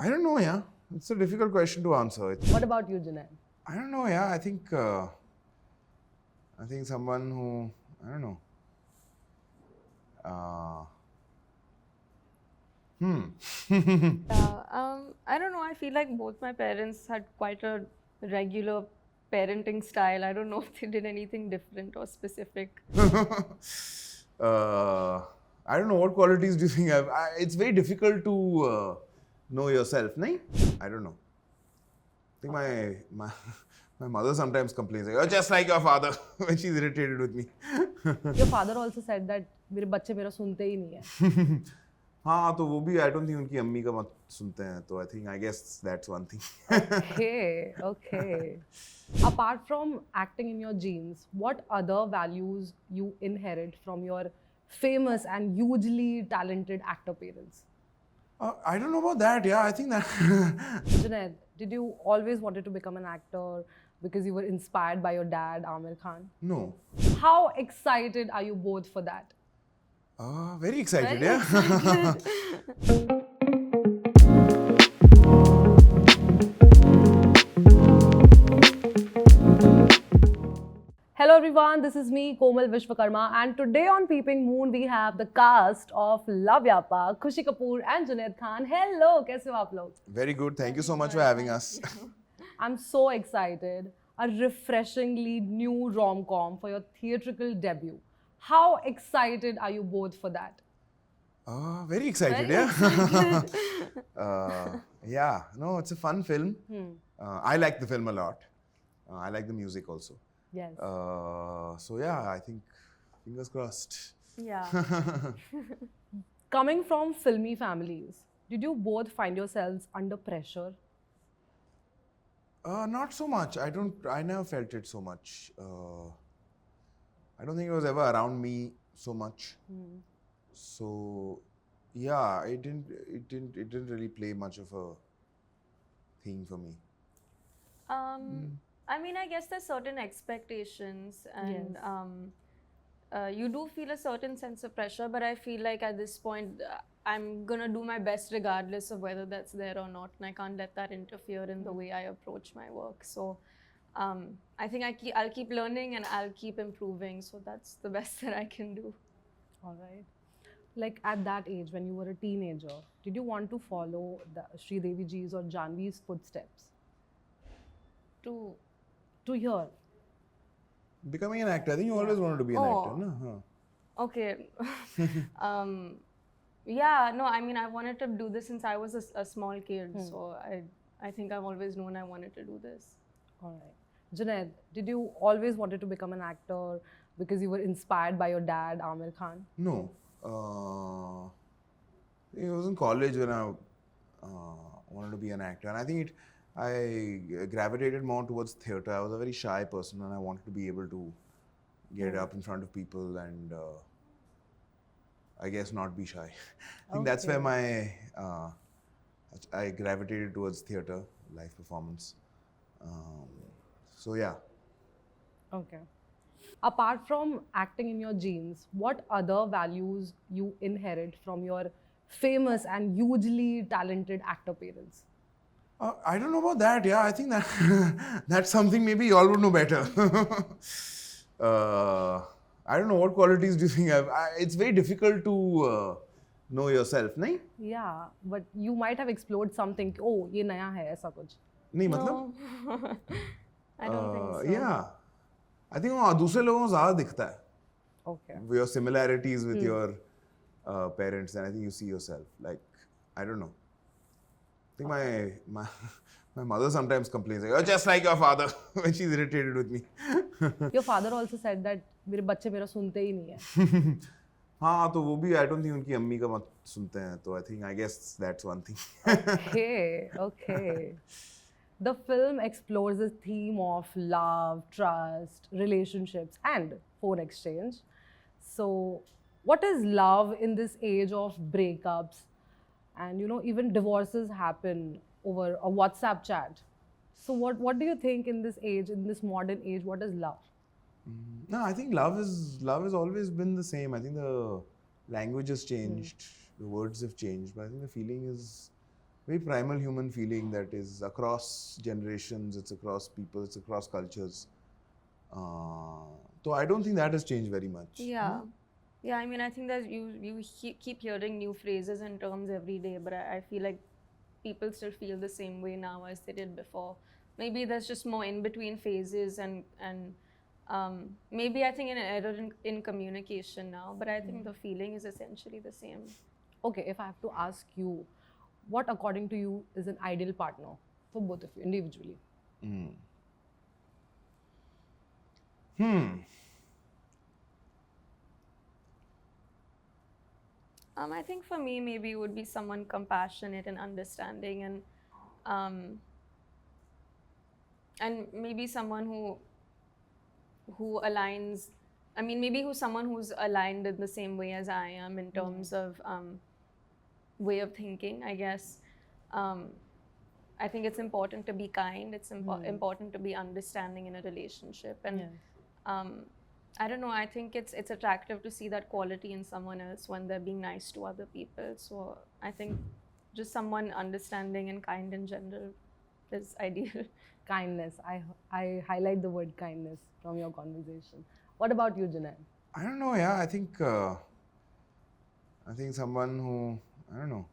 I don't know, yeah. It's a difficult question to answer. What about you, Junaid? I don't know, yeah. I think someone who, I don't know. I don't know. I feel like both my parents had quite a regular parenting style. I don't know if they did anything different or specific. I don't know, what qualities do you think it's very difficult to know yourself, nahi? I don't know. I think my mother sometimes complains, like, you're just like your father when she's irritated with me. Your father also said that मेरे बच्चे मेरा सुनते ही नहीं है. हाँ तो वो भी I don't think उनकी अम्मी का मत सुनते हैं तो I guess that's one thing. Okay. Apart from acting in your genes, what other values you inherit from your famous and hugely talented actor parents? I don't know about that. Yeah, I think that Junaid, did you always wanted to become an actor because you were inspired by your dad, Amir Khan? no. How excited are you both for that? Very excited, Very yeah. Hello everyone, this is me, Komal Vishwakarma, and today on Peeping Moon we have the cast of Love Yapa, Khushi Kapoor and Junaid Khan. Hello, कैसे हो आप लोग? Very good. Thank you so much for having us. I'm so excited. A refreshingly new rom-com for your theatrical debut. How excited are you both for that? Very excited, Very yeah. Yeah, no, it's a fun film. I like the film a lot. I like the music also. Yes. So yeah, I think fingers crossed. Yeah. Coming from filmy families, did you both find yourselves under pressure? Not so much. I never felt it so much. I don't think it was ever around me so much. So yeah, it didn't really play much of a thing for me. I mean, I guess there's certain expectations, and you do feel a certain sense of pressure. But I feel like at this point, I'm gonna do my best regardless of whether that's there or not, and I can't let that interfere in the way I approach my work. So, I think I'll keep learning and I'll keep improving. So that's the best that I can do. All right. Like at that age, when you were a teenager, did you want to follow the Sridevi Ji's or Janvi's footsteps? To To here. Becoming an actor, I think you always wanted to be an actor, no? Huh. okay. Yeah, no, I mean, I wanted to do this since I was a small kid. So I think I've always known I wanted to do this. All right. Junaid, did you always wanted to become an actor because you were inspired by your dad, Amir Khan? No. It was in college when I wanted to be an actor, and I think I gravitated more towards theatre. I was a very shy person, and I wanted to be able to get up in front of people and I guess not be shy. I think that's where I gravitated towards theatre, live performance. So yeah. Okay. Apart from acting in your genes, what other values you inherit from your famous and hugely talented actor parents? I don't know about that. Yeah, I think that that's something maybe you all would know better. I don't know, what qualities do you think it's very difficult to know yourself, nahi? Yeah, but you might have explored something. Oh, ये नया है ऐसा कुछ. नहीं मतलब? No. I don't think so. Yeah, I think वो दूसरे लोगों को ज़्यादा दिखता है. Okay. Your similarities with your parents, and I think you see yourself. Like, I don't know. I think my mother sometimes complains, like, you're just like your father when she's irritated with me. Your father also said that मेरे बच्चे मेरा सुनते ही नहीं है. हाँ तो वो भी I don't think उनकी अम्मी का मत सुनते हैं तो I guess that's one thing. Okay. The film explores the theme of love, trust, relationships, and phone exchange. So, what is love in this age of breakups? And even divorces happen over a WhatsApp chat. So, what do you think in this age, in this modern age, what is love? No, I think love has always been the same. I think the language has changed, the words have changed, but I think the feeling is very primal human feeling that is across generations, it's across people, it's across cultures. So I don't think that has changed very much. Yeah. Yeah, I mean, I think that keep hearing new phrases and terms every day, but I feel like people still feel the same way now as they did before. Maybe there's just more in between phases and maybe I think an error in communication now, but I think the feeling is essentially the same. Okay, if I have to ask you, what according to you is an ideal partner for both of you individually? I think for me, maybe it would be someone compassionate and understanding, um, and maybe someone who aligns. I mean, maybe who's someone who's aligned in the same way as I am in terms of way of thinking. I guess. I think it's important to be kind. It's important to be understanding in a relationship, and Yes. I don't know. I think it's attractive to see that quality in someone else when they're being nice to other people. So I think just someone understanding and kind in general is ideal. Kindness. I highlight the word kindness from your conversation. What about you, Junaid? I don't know. Yeah, I think someone who, I don't know.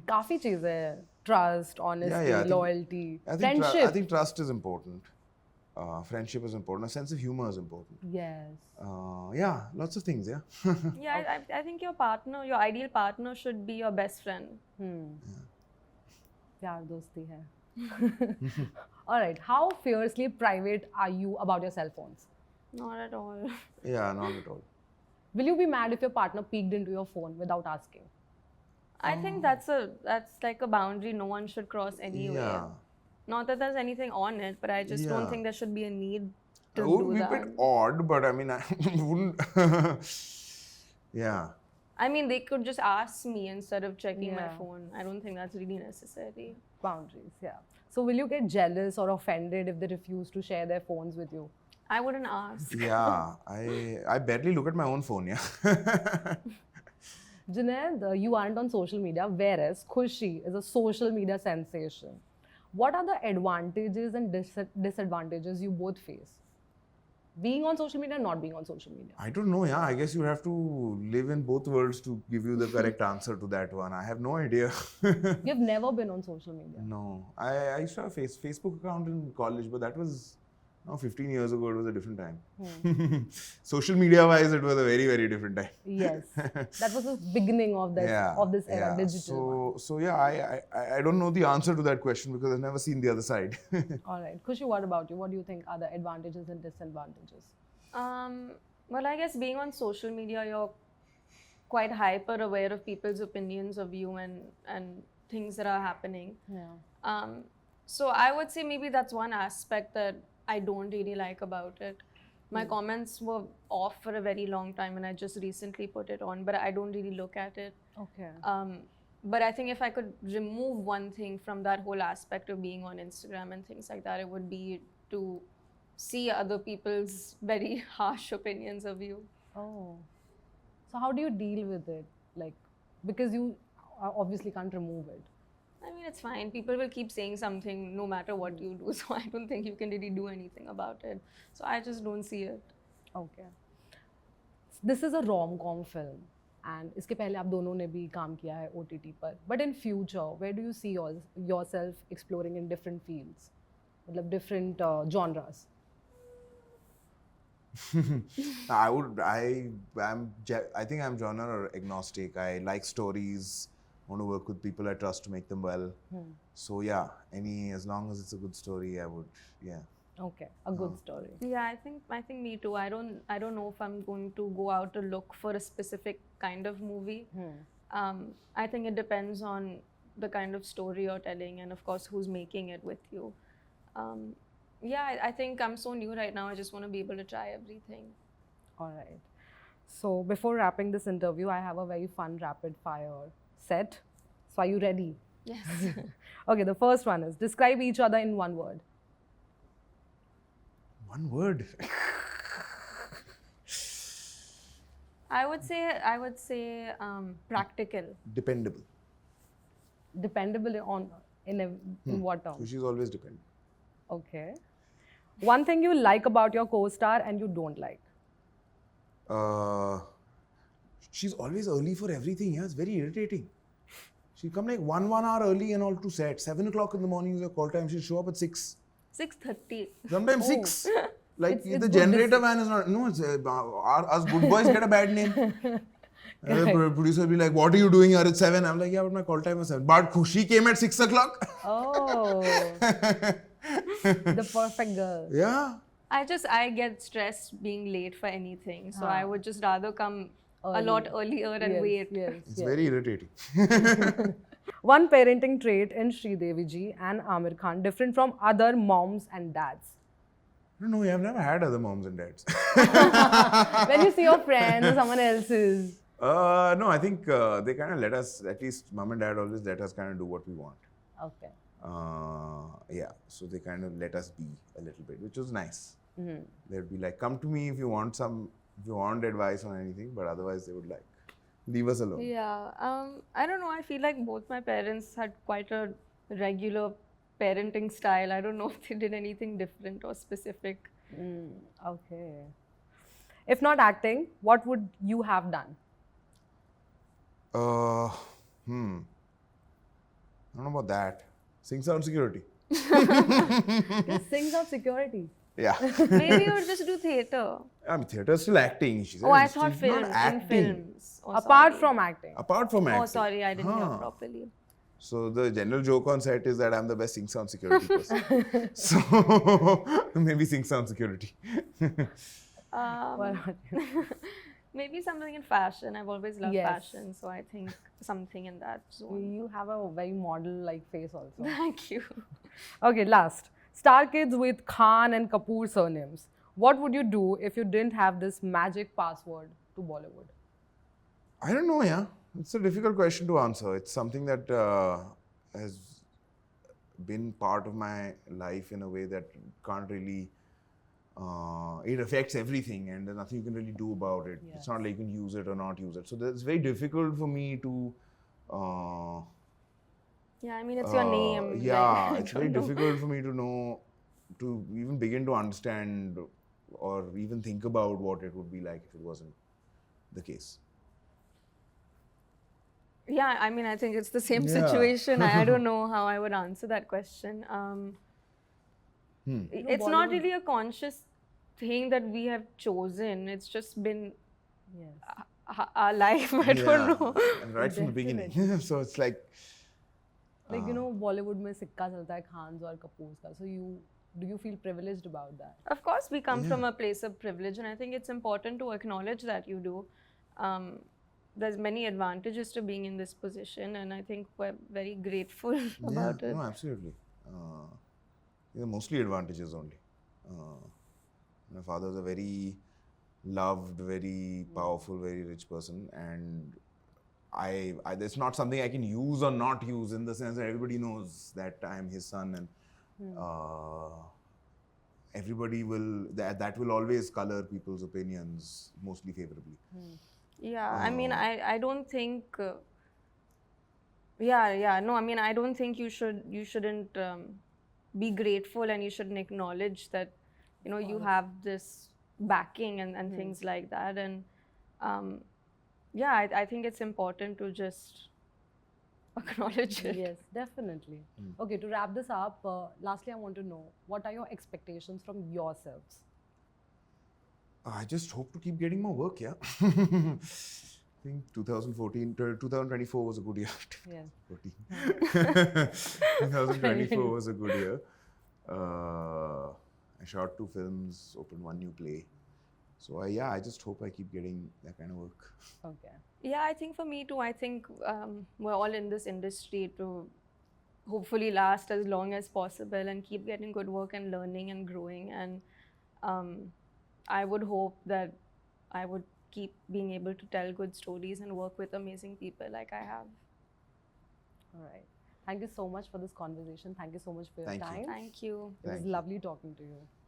काफी चीजें हैं. Trust, honesty, I think- loyalty, I think friendship. I think trust is important. Friendship is important. A sense of humor is important. Yes. Yeah, lots of things. Yeah. Yeah, I think your partner, your ideal partner, should be your best friend. प्यार दोस्ती है. All right. How fiercely private are you about your cell phones? Not at all. Yeah, not at all. Will you be mad if your partner peeked into your phone without asking? I think that's like a boundary no one should cross anyway. Yeah. Not that there's anything on it, but I just don't Yeah. think there should be a need to It would do be a that. bit odd, but I mean, I wouldn't. Yeah. I mean, they could just ask me instead of checking my Yeah. phone. I don't think that's really necessary. Boundaries, yeah. So will you get jealous or offended if they refuse to share their phones with you? I wouldn't ask. Yeah. I barely look at my own phone. Yeah. Junaid, you aren't on social media, whereas Khushi is a social media sensation. What are the advantages and disadvantages you both face? Being on social media, not being on social media. I don't know. Yeah. I guess you have to live in both worlds to give you the correct answer to that one. I have no idea. You've never been on social media. No. I used to have a Facebook account in college, but that was 15 years ago. It was a different time. Social media wise, it was a very, very different time. Yes. That was the beginning of this era, digital. So yeah, I don't know the answer to that question because I've never seen the other side. All right. Khushi, what about you? What do you think are the advantages and disadvantages? Well, I guess being on social media, you're quite hyper aware of people's opinions of you and things that are happening. Yeah. So I would say maybe that's one aspect that I don't really like about it. My comments were off for a very long time and I just recently put it on, but I don't really look at it. Okay. But I think if I could remove one thing from that whole aspect of being on Instagram and things like that, it would be to see other people's very harsh opinions of you. Oh. So how do you deal with it? Like, because you obviously can't remove it. I mean, it's fine. People will keep saying something no matter what you do. So I don't think you can really do anything about it. So I just don't see it. Okay. This is a rom-com film. And इसके पहले आप दोनों ने भी काम किया है OTT पर. But in future, where do you see yourself exploring in different fields? मतलब different genres? I think I'm genre agnostic. I like stories. Want to work with people I trust to make them well. So yeah, as long as it's a good story, I would, yeah. Okay, a good story. Yeah, I think me too. I don't know if I'm going to go out to look for a specific kind of movie. I think it depends on the kind of story you're telling and of course who's making it with you. Yeah, I think I'm so new right now. I just want to be able to try everything. All right. So before wrapping this interview, I have a very fun rapid fire set. So are you ready? Yes. Okay, the first one is describe each other in one word. One word. I would say practical. Dependable. Dependable in what So terms? she's always dependable. Okay. One thing you like about your co-star and you don't like. She's always early for everything. Yeah, it's very irritating. She'll come like one hour early and all to set. 7 o'clock in the morning is her call time. She'll show up at 6. 6:30. Sometimes Oh. 6. Like It's the good generator man is not. No, it's us good boys get a bad name. And the producer will be like, "What are you doing here at 7?" I'm like, "Yeah, but my call time was 7." But Khushi came at 6 o'clock. Oh, the perfect girl. Yeah. I get stressed being late for anything. So I would just rather come a lot earlier and Yes, wait. Yes, It's yes. very irritating. One parenting trait in Sridevi ji and Amir Khan different from other moms and dads. No, we have never had other moms and dads. When you see your friends or someone else's. No, I think they kind of let us, at least mom and dad always let us kind of do what we want. Okay. Yeah, so they kind of let us be a little bit, which was nice. They'd be like, come to me if you want advice on anything, but otherwise they would like, leave us alone. Yeah. I don't know. I feel like both my parents had quite a regular parenting style. I don't know if they did anything different or specific. Okay. If not acting, what would you have done? I don't know about that. Sing sound security. Just sings of security. Yeah. Maybe you would just do theatre. I mean, theatre is still acting. She said. Oh, I She's thought not film, in acting. films. Oh, Apart sorry. from acting. Apart from acting. Oh, sorry, I didn't hear Huh. properly. So the general joke on set is that I'm the best sing sound security person. So maybe sing sound security. Why not? Maybe something in fashion. I've always loved Yes. fashion, so I think something in that zone. You have a very model-like face also. Thank you. Okay, last. Star kids with Khan and Kapoor surnames. What would you do if you didn't have this magic password to Bollywood? I don't know, yeah. It's a difficult question to answer. It's something that has been part of my life in a way that can't really. It affects everything, and there's nothing you can really do about it. It's not like you can use it or not use it. So it's very difficult for me to. Yeah, I mean, it's your name. Yeah, like, I it's very don't know. difficult for me to know, to even begin to understand or even think about what it would be like if it wasn't the case. Yeah, I mean, I think it's the same Yeah. situation. I don't know how I would answer that question. It's not Bollywood- really a conscious thing that we have chosen. It's just been Yes. our life. I don't know. And right from the beginning. So it's like. Like, you know, Bollywood में सिक्का चलता है खान्स और कपूर्स का. So do you feel privileged about that? Of course, we come from a place of privilege, and I think it's important to acknowledge that you do. There's many advantages to being in this position, and I think we're very grateful about it. No, absolutely. There are mostly advantages only. My father is a very loved, very powerful, very rich person, and I there's not something I can use or not use in the sense that everybody knows that I'm his son, and everybody will that will always color people's opinions mostly favorably. Yeah, I mean, I don't think. No, I mean, I don't think you shouldn't be grateful, and you shouldn't acknowledge that, you know, you have this backing and things like that. And yeah, I think it's important to just acknowledge it. Yes, definitely. Okay, to wrap this up, lastly, I want to know, what are your expectations from yourselves? I just hope to keep getting more work, yeah. I think 2024 was a good year. Yes. 2024 was a good year. I shot 2 films, opened 1 new play. So yeah, I just hope I keep getting that kind of work. Okay. Yeah, I think for me too, I think we're all in this industry to hopefully last as long as possible and keep getting good work and learning and growing. And I would hope that I would keep being able to tell good stories and work with amazing people like I have. All right. Thank you so much for this conversation. Thank you so much for your Thank you. time. Thank you. It was Thank you. lovely talking to you.